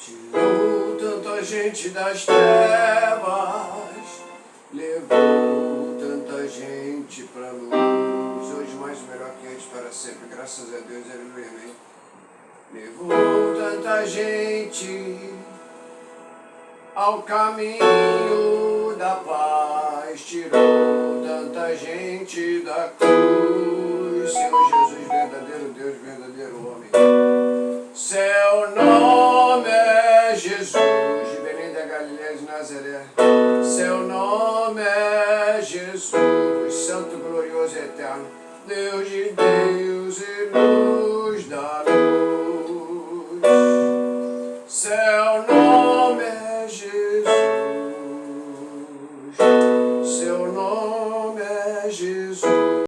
Tirou tanta gente das trevas, levou tanta gente pra luz. Hoje mais melhor que antes, para sempre, graças a Deus, aleluia, amém. Levou tanta gente ao caminho da paz, tirou tanta gente da cruz. Senhor Jesus, verdadeiro Deus, verdadeiro homem. Seu nome é Jesus, de Belém da Galileia de Nazaré. Seu nome é Jesus, santo, glorioso, eterno, Deus de Deus e luz da luz.